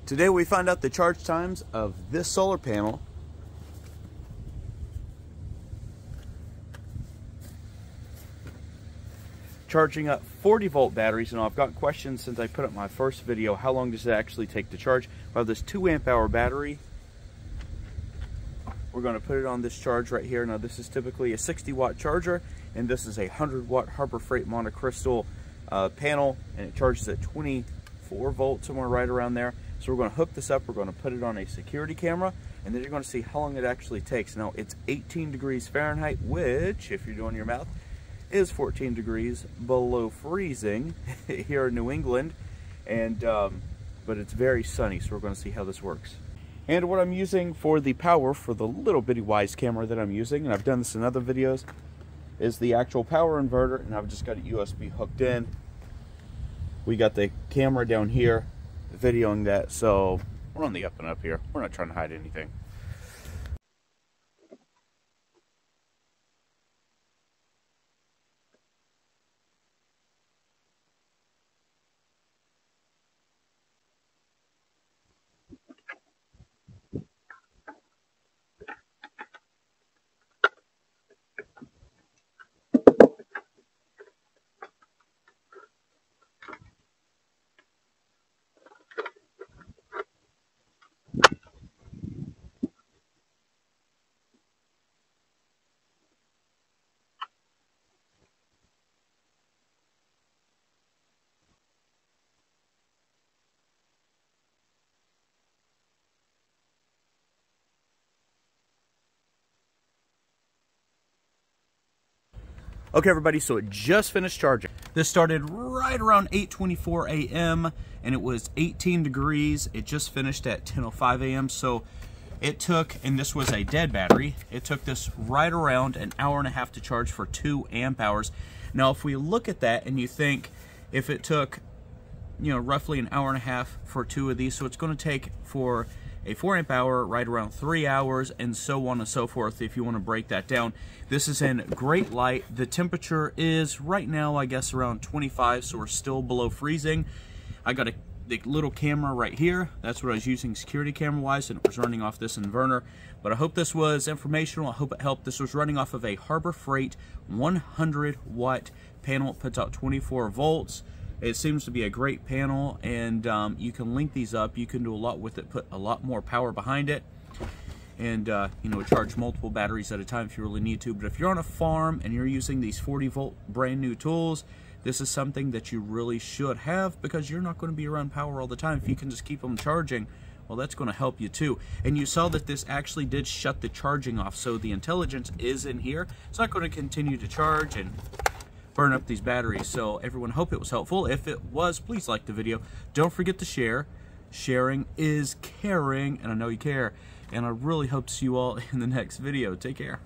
Today we find out the charge times of this solar panel. Charging up 40-volt batteries. Now I've got questions since I put up my first video. How long does it actually take to charge? I have this 2 amp hour battery. We're going to put it on this charge right here. Now this is typically a 60-watt charger, and this is a 100-watt Harbor Freight monocrystal panel, and it charges at 24 volts, somewhere right around there. So we're going to hook this up, we're going to put it on a security camera, and then you're going to see how long it actually takes. Now it's 18 degrees Fahrenheit, which, if you're doing your math, is 14 degrees below freezing here in New England, and but it's very sunny, so we're going to see how this works. And what I'm using for the power for the little bitty Wise camera that I'm using, and I've done this in other videos, is the actual power inverter, and I've just got a USB hooked in. We got the camera down here videoing that, so we're on the up and up here. We're not trying to hide anything. Okay everybody, so it just finished charging. This started right around 8:24 a.m. and it was 18 degrees. It just finished at 10:05 a.m. So it took, and this was a dead battery, it took this right around an hour and a half to charge for 2 amp hours. Now if we look at that and you think if it took, you know, roughly an hour and a half for 2 of these, so it's going to take for a 4 amp hour right around 3 hours, and so on and so forth if you want to break that down. This is in great light. The temperature is right now I guess around 25, so we're still below freezing. I got the little camera right here. That's what I was using security camera wise, and it was running off this inverter. But I hope this was informational. I hope it helped. This was running off of a Harbor Freight 100-watt panel. It puts out 24 volts. It seems to be a great panel, and you can link these up. You can do a lot with it, put a lot more power behind it, and you know, charge multiple batteries at a time if you really need to. But if you're on a farm and you're using these 40-volt brand new tools, this is something that you really should have, because you're not going to be around power all the time. If you can just keep them charging, well, that's going to help you too. And you saw that this actually did shut the charging off, so the intelligence is in here. It's not going to continue to charge and burn up these batteries. So everyone, hope it was helpful. If it was, please like the video. Don't forget to share. Sharing is caring, and I know you care. And I really hope to see you all in the next video. Take care.